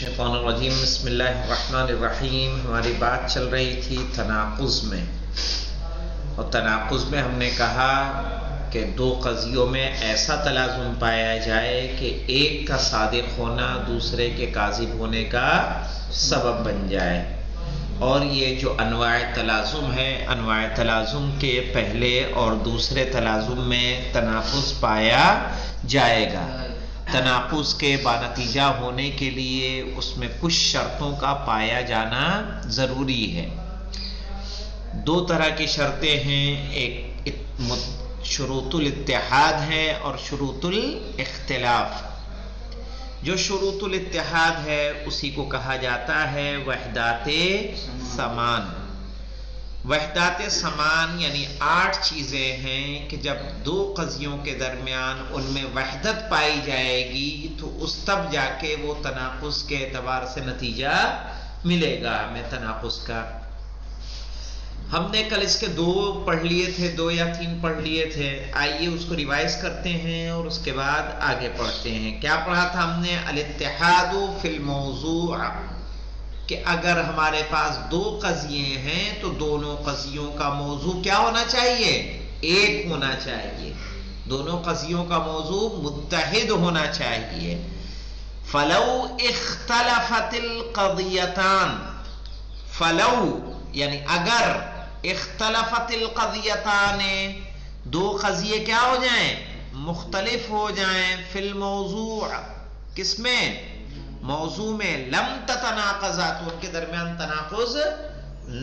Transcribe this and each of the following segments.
الشیطان الرجیم بسم اللہ الرحمن الرحیم۔ ہماری بات چل رہی تھی تناقض میں، اور تناقض میں ہم نے کہا کہ دو قضیوں میں ایسا تلازم پایا جائے کہ ایک کا صادق ہونا دوسرے کے کاذب ہونے کا سبب بن جائے، اور یہ جو انواع تلازم ہے، انواع تلازم کے پہلے اور دوسرے تلازم میں تناقض پایا جائے گا۔ تناقض کے بانتیجہ ہونے کے لیے اس میں کچھ شرطوں کا پایا جانا ضروری ہے۔ دو طرح کی شرطیں ہیں، ایک شروط الاتحاد ہے اور شروط الاختلاف۔ جو شروط الاتحاد ہے اسی کو کہا جاتا ہے وحدات سمان۔ وحدات سمان یعنی 8 چیزیں ہیں کہ جب دو قضیوں کے درمیان ان میں وحدت پائی جائے گی تو اس تب جا کے وہ تناقض کے اعتبار سے نتیجہ ملے گا ہمیں تناقض کا۔ ہم نے کل اس کے 2 پڑھ لیے تھے، 2 یا 3 پڑھ لیے تھے۔ آئیے اس کو ریوائز کرتے ہیں اور اس کے بعد آگے پڑھتے ہیں۔ کیا پڑھا تھا ہم نے؟ الاتحاد فی الموضوع، کہ اگر ہمارے پاس 2 قضیے ہیں تو دونوں قضیوں کا موضوع کیا ہونا چاہیے؟ ایک ہونا چاہیے۔ دونوں قضیوں کا موضوع متحد ہونا چاہیے۔ فلو اختلفت القضیتان، فلو یعنی اگر اختلفت القضیتان، 2 قضیے کیا ہو جائیں؟ مختلف ہو جائیں، فی الموضوع، کس میں؟ موضوع میں، لم تتناقضا، تو ان کے درمیان تناقض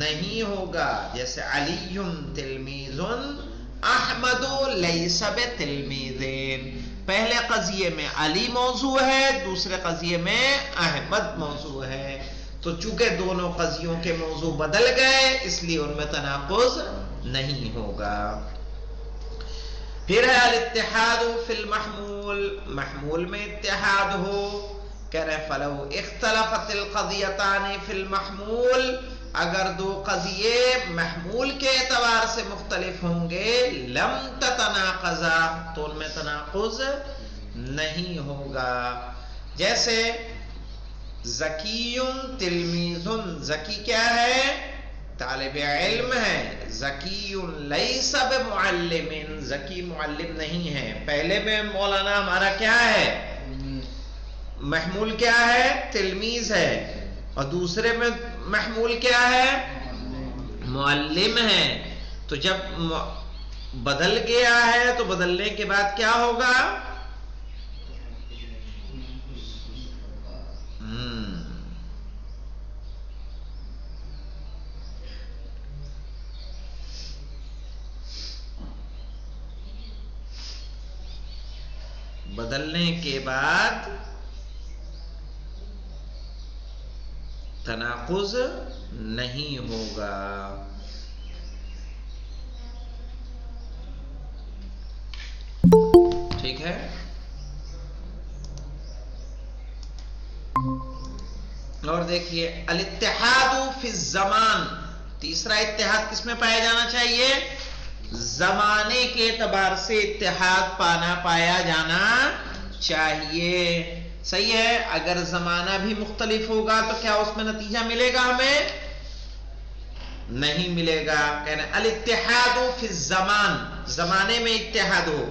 نہیں ہوگا۔ جیسے علی تلمیذ احمد لیس بتلمیذین، پہلے قضیے میں علی موضوع ہے، دوسرے قضیے میں احمد موضوع ہے، تو چونکہ دونوں قضیوں کے موضوع بدل گئے اس لیے ان میں تناقض نہیں ہوگا۔ پھر ہے الاتحاد فی المحمول، محمول میں اتحاد ہو۔ کہہ رہے فلو اختلفت القضیتان فی المحمول، اگر 2 قضیے محمول کے اعتبار سے مختلف ہوں گے، لم تتناقضا، تو ان میں تناقض نہیں ہوگا۔ جیسے ذکی تلمیذ، ذکی کیا ہے؟ طالب علم ہے۔ ذکی لیس بمعلم، ذکی معلم نہیں ہے۔ پہلے میں مولانا ہمارا کیا ہے؟ محمول کیا ہے؟ تلمیذ ہے، اور دوسرے میں محمول کیا ہے؟ معلم ہے۔ تو جب بدل گیا ہے تو بدلنے کے بعد کیا ہوگا؟ بدلنے کے بعد تناقض نہیں ہوگا۔ ٹھیک ہے؟ اور دیکھیے الاتحاد فی الزمان، تیسرا اتحاد کس میں پایا جانا چاہیے؟ زمانے کے اعتبار سے اتحاد پایا جانا چاہیے۔ صحیح ہے؟ اگر زمانہ بھی مختلف ہوگا تو کیا اس میں نتیجہ ملے گا؟ ہمیں نہیں ملے گا۔ کہنا الاتحاد فی الزمان، زمانے میں اتحاد ہو۔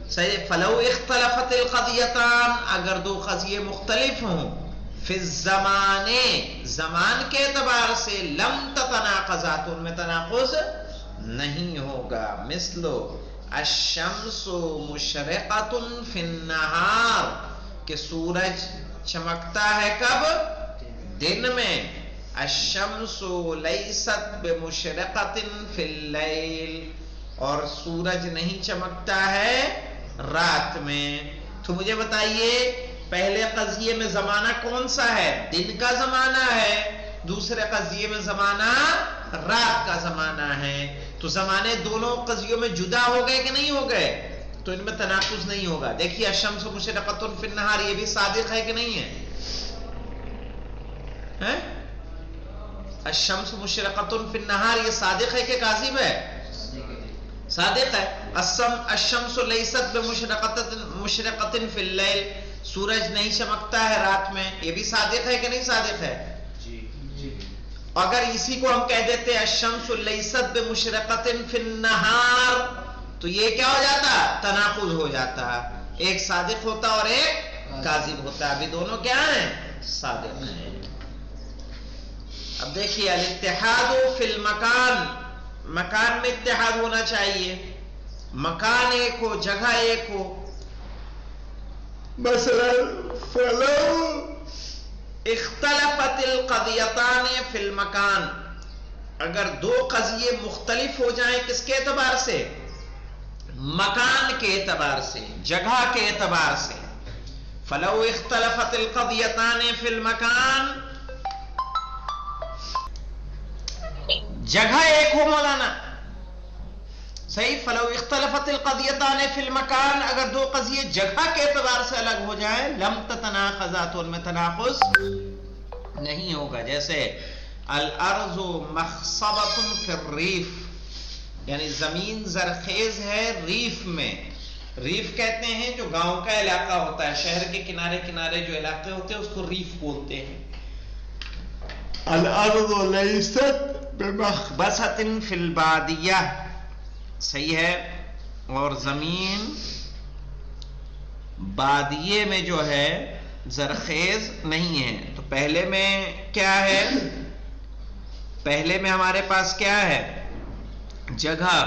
صحیح؟ فلو اختلفت القضیتان، اگر 2 قضیے مختلف ہوں، فی الزمان، زمان کے اعتبار سے، لم تتناقضا، تو ان میں تناقض نہیں ہوگا۔ مثلو الشمس مشرقۃ فی النہار، کہ سورج چمکتا ہے کب؟ دن میں۔ الشمس لیست بمشرقۃ فی اللیل، اور سورج نہیں چمکتا ہے رات میں۔ تو مجھے بتائیے پہلے قضیے میں زمانہ کون سا ہے؟ دن کا زمانہ ہے، دوسرے قضیے میں زمانہ رات کا زمانہ ہے، تو زمانے دونوں قضیوں میں جدا ہو گئے کہ نہیں ہو گئے؟ تو ان میں تناقض نہیں ہوگا۔ دیکھیے الشمس مشرقۃ فی النہار، یہ بھی صادق ہے کہ نہیں ہے؟ الشمس مشرقۃ فی النہار، یہ صادق ہے کہ کاذب ہے؟ صادق ہے۔ الشمس لیست بمشرقۃ فی اللیل، سورج نہیں چمکتا ہے رات میں، یہ بھی صادق ہے کہ نہیں صادق ہے؟ اگر اسی کو ہم کہہ دیتے الشمس لیست بمشرقۃ فی النہار تو یہ کیا ہو جاتا؟ تناقض ہو جاتا، ایک صادق ہوتا اور ایک کاذب ہوتا، ابھی دونوں کیا ہیں؟ صادق ہیں۔ اب دیکھیے الاتحاد فی المکان، مکان میں اتحاد ہونا چاہیے، مکان ایک ہو، جگہ ایک ہو۔ مثلا فلو اختلفت القضیتان فی المکان، اگر دو قضیے مختلف ہو جائیں کس کے اعتبار سے؟ مکان کے اعتبار سے، جگہ کے اعتبار سے۔ فلو اختلفت القضیتان فی المکان، جگہ ایک ہو مولانا، صحیح، فلو اختلفت القضیتان فی المکان، اگر دو قضیے جگہ کے اعتبار سے الگ ہو جائیں لم تتناقضا، تو ان میں تناقض نہیں ہوگا۔ جیسے الارض مخصبۃ فی الریف، یعنی زمین زرخیز ہے ریف میں، ریف کہتے ہیں جو گاؤں کا علاقہ ہوتا ہے، شہر کے کنارے کنارے جو علاقے ہوتے ہیں اس کو ریف بولتے ہیں۔ الارض لیست بمخبصۃ فی البادیہ، صحیح ہے، اور زمین بادیے میں جو ہے زرخیز نہیں ہے۔ تو پہلے میں کیا ہے؟ پہلے میں ہمارے پاس کیا ہے؟ جگہ،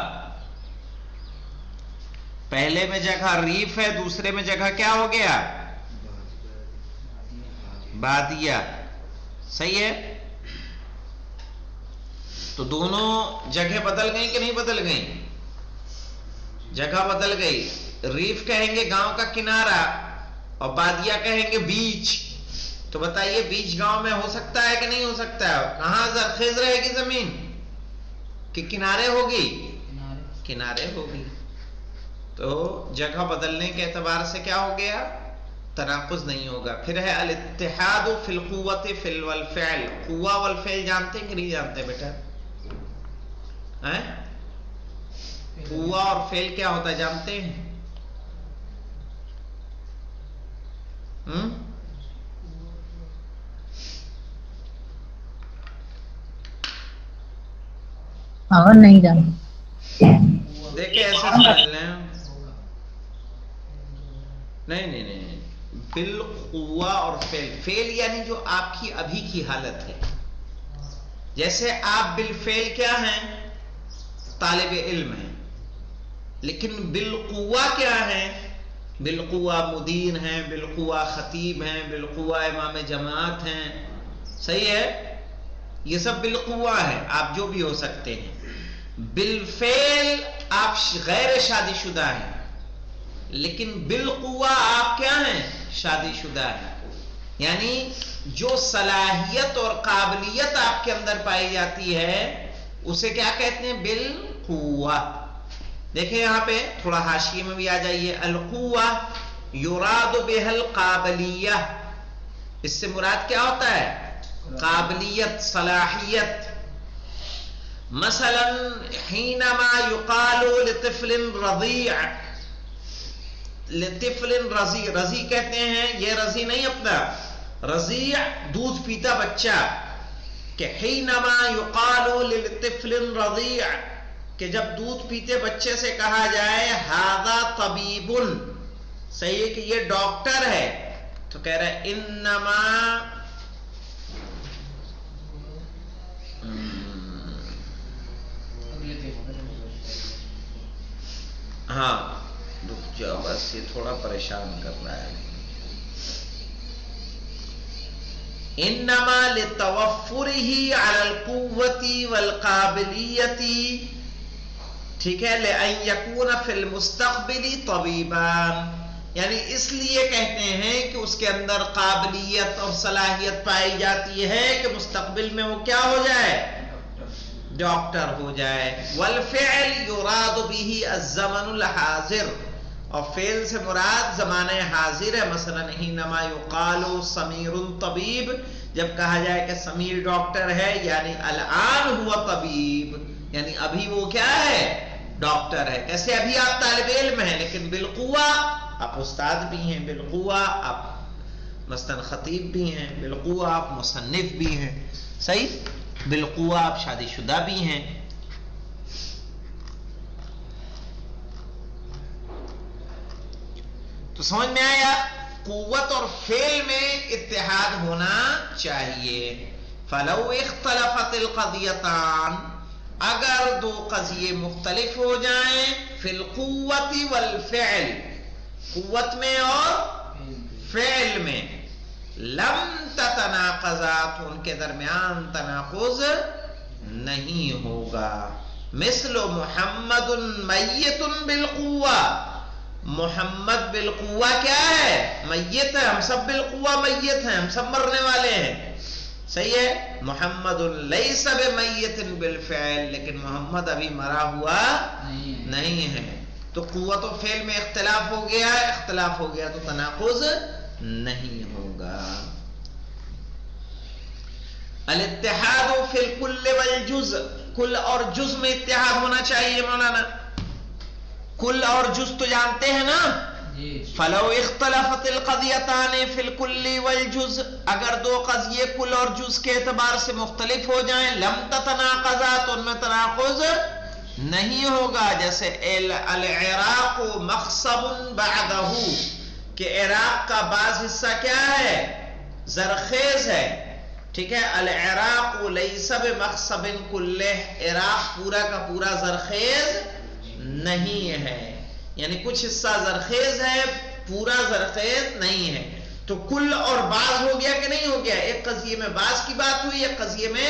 پہلے میں جگہ ریف ہے، دوسرے میں جگہ کیا ہو گیا؟ بادیہ، صحیح ہے۔ تو دونوں جگہ بدل گئی کہ نہیں بدل گئی؟ جگہ بدل گئی، ریف کہیں گے گاؤں کا کنارہ اور بادیہ کہیں گے بیچ۔ تو بتائیے بیچ گاؤں میں ہو سکتا ہے کہ نہیں ہو سکتا ہے؟ کہاں زرخیز رہے گی زمین کہ کنارے ہوگی؟ کنارے ہوگی۔ تو جگہ بدلنے کے اعتبار سے کیا ہو گیا؟ تناقض نہیں ہوگا۔ پھر ہے الاتحاد فی القوۃ فی والفعل، قوہ والفعل جانتے ہیں کہ نہیں جانتے بیٹا؟ قوہ اور فعل کیا ہوتا ہے جانتے ہیں؟ اور نہیں جانتے، دیکھیں ایسے سمجھ لیں، نہیں، بالقوہ اور فعل، فعل یعنی جو آپ کی ابھی کی حالت ہے۔ جیسے آپ بالفعل کیا ہیں؟ طالب علم ہیں، لیکن بالقوہ کیا ہیں؟ بالقوہ مدیر ہیں، بالقوہ خطیب ہیں، بالقوہ امام جماعت ہیں، صحیح ہے، یہ سب بالقوہ ہے، آپ جو بھی ہو سکتے ہیں۔ بالفعل آپ غیر شادی شدہ ہیں، لیکن بالقوہ آپ کیا ہیں؟ شادی شدہ ہیں۔ یعنی جو صلاحیت اور قابلیت آپ کے اندر پائی جاتی ہے اسے کیا کہتے ہیں؟ بالقوہ۔ دیکھیں یہاں پہ تھوڑا حاشیے میں بھی آ جائیے، القوہ یراد بها القابلیہ، اس سے مراد کیا ہوتا ہے؟ قابلیت، صلاحیت۔ مثلا حینما یقال لطفل رضیع، لطفل رضیع، رضیع کہتے ہیں، یہ رضیع نہیں اپنا، رضیع دودھ پیتا بچہ، کہ حینما یقال للطفل رضیع، کہ جب دودھ پیتے بچے سے کہا جائے ھذا طبیب، صحیح ہے کہ یہ ڈاکٹر ہے، تو کہہ رہا ہے انما ہاں رک جاؤ بس، یہ تھوڑا پریشان کر رہا ہے۔ انما لتوفرہ علی القوۃ والقابلیۃ، ٹھیک ہے، لأن یکون فی المستقبل طبیبا، یعنی اس لیے کہتے ہیں کہ اس کے اندر قابلیت اور صلاحیت پائی جاتی ہے کہ مستقبل میں وہ کیا ہو جائے؟ ڈاکٹر ہو جائے۔ والفعل یراد به الزمن الحاضر، اور فعل سے مراد زمانہ حاضر ہے۔ مثلا حینما یقال سمیر طبیب، جب کہا جائے کہ سمیر ڈاکٹر ہے، یعنی الآن ہوا طبیب، یعنی ابھی وہ کیا ہے؟ ڈاکٹر ہے۔ کیسے؟ ابھی آپ طالب علم ہیں، لیکن بالقوہ آپ استاد بھی ہیں، بالقوہ آپ مثلاً خطیب بھی ہیں، بالقوہ آپ مصنف بھی ہیں، صحیح، بالقوہ آپ شادی شدہ بھی ہیں. تو سمجھ میں آیا؟ قوت اور فعل میں اتحاد ہونا چاہیے. فلو اختلفت القضیتان، اگر دو قضیے مختلف ہو جائیں، فی القوت والفعل، قوت میں اور فعل میں، لم تتناقضا، تو ان کے درمیان تناقض نہیں ہوگا. مثل محمد میت بالقوہ، محمد بالقوہ کیا ہے؟ میت ہے. ہم سب بالقوہ میت ہیں، ہم سب مرنے والے ہیں، صحیح ہے. محمد لیس بمیت بالفعل، لیکن محمد ابھی مرا ہوا نہیں ہے. تو قوت و فعل میں اختلاف ہو گیا، اختلاف ہو گیا تو تناقض نہیں ہوگا. الاتحاد فی الکل والجزء، کل اور جز میں اتحاد ہونا چاہیے مولانا. کل اور جز تو جانتے ہیں نا. فلو اختلفت القضیتان فی الکل والجزء، اگر دو قضیے کل اور جز کے اعتبار سے مختلف ہو جائیں، لم تتناقضا، تو ان میں تناقض نہیں ہوگا. جیسے العراق مخصب بعدہ، کہ عراق کا بعض حصہ کیا ہے؟ زرخیز ہے. ٹھیک ہے. العراق لیس بمخصب کلہ، عراق پورا کا پورا زرخیز نہیں ہے، یعنی کچھ حصہ زرخیز ہے، پورا زرخیز نہیں ہے. تو کل اور بعض ہو گیا کہ نہیں ہو گیا؟ ایک قضیے میں بعض کی بات ہوئی، ایک قضیے میں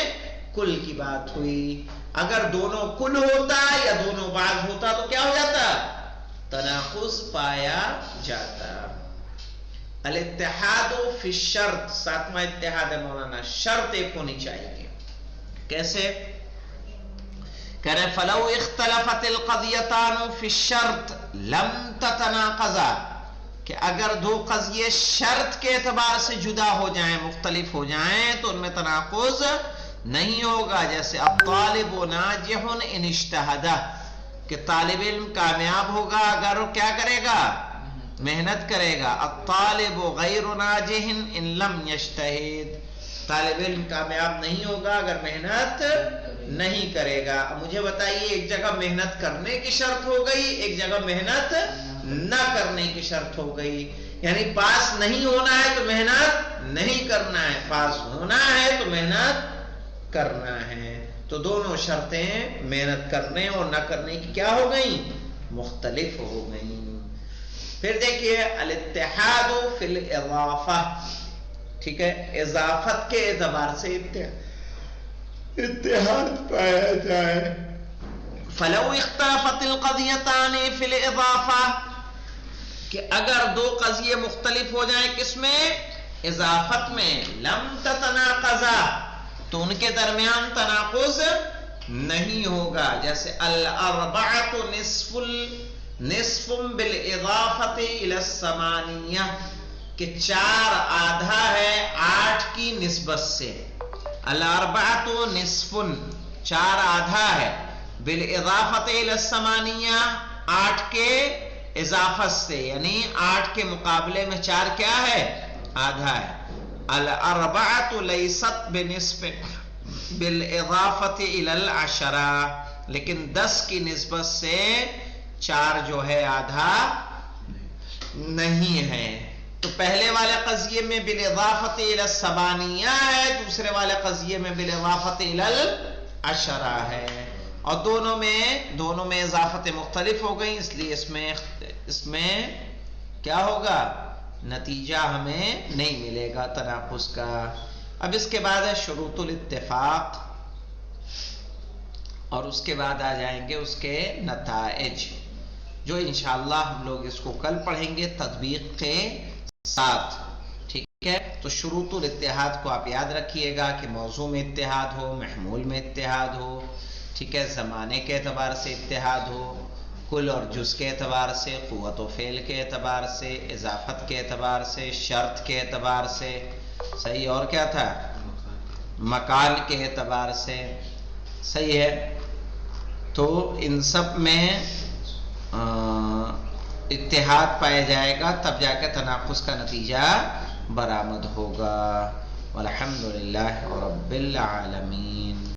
کل کی بات ہوئی. اگر دونوں کل ہوتا یا دونوں بعض ہوتا تو کیا ہو جاتا؟ تناقض پایا جاتا. الاتحاد فی الشرط، ساتواں اتحاد ہے مولانا، شرط ایک ہونی چاہیے. کیسے؟ کہہ رہے فلو اختلفت القضیتان فی الشرط لم تتناقضا، کہ اگر دو قضیے شرط کے اعتبار سے جدا ہو جائیں، مختلف ہو جائیں، تو ان میں تناقض نہیں ہوگا. جیسے الطالب ناجح ان اجتہدہ، کہ طالب علم کامیاب ہوگا اگر وہ کیا کرے گا؟ محنت کرے گا. الطالب غیر ناجح ان لم یجتہد، طالب علم کامیاب نہیں ہوگا اگر محنت نہیں کرے گا. مجھے بتائیے، ایک جگہ محنت کرنے کی شرط ہو گئی، ایک جگہ محنت نہ کرنے کی شرط ہو گئی. یعنی پاس نہیں ہونا ہے تو محنت نہیں کرنا ہے، پاس ہونا ہے تو محنت کرنا ہے. تو دونوں شرطیں محنت کرنے اور نہ کرنے کی کیا ہو گئیں؟ مختلف ہو گئیں. پھر دیکھیے الاتحاد فی الاضافہ، ٹھیک ہے، اضافت کے اعتبار سے اتحاد پایا جائے. فلو اختلفت القضیتان فی الاضافہ، کہ اگر دو قضیے مختلف ہو جائیں کس میں؟ اضافت میں، لم تتناقضا، تو ان کے درمیان تناقض نہیں ہوگا. جیسے الاربعۃ نصف بالاضافۃ الی الثمانیہ، کہ 4 آدھا ہے 8 کی نسبت سے. الاربعۃ نصف، 4 آدھا ہے، بالاضافۃ الی الثمانیہ، 8 کے اضافت سے، یعنی 8 کے مقابلے میں 4 کیا ہے؟ آدھا ہے. الاربعۃ لیست بنصف بالاضافۃ الی العشرہ، لیکن 10 کی نسبت سے 4 جو ہے آدھا نہیں ہے. تو پہلے والے قضیے میں بالاضافۃ الی الثمانیہ ہے، دوسرے والے قضیے میں بالاضافۃ الی العشرہ ہے، اور دونوں میں اضافت مختلف ہو گئی، اس لیے اس میں کیا ہوگا؟ نتیجہ ہمیں نہیں ملے گا تناقض کا. اب اس کے بعد ہے شروط الاتفاق، اور اس کے بعد آ جائیں گے اس کے نتائج، جو انشاءاللہ ہم لوگ اس کو کل پڑھیں گے تطبیق کے ساتھ. ٹھیک ہے. تو شروط الاتحاد کو آپ یاد رکھیے گا کہ موضوع میں اتحاد ہو، محمول میں اتحاد ہو، ٹھیک ہے، زمانے کے اعتبار سے اتحاد ہو، کل اور جز کے اعتبار سے، قوت و فعل کے اعتبار سے، اضافت کے اعتبار سے، شرط کے اعتبار سے، صحیح، اور کیا تھا؟ مکان کے اعتبار سے، صحیح ہے. تو ان سب میں اتحاد پایا جائے گا، تب جا کے تناقض کا نتیجہ برآمد ہوگا۔ والحمدللہ رب العالمین۔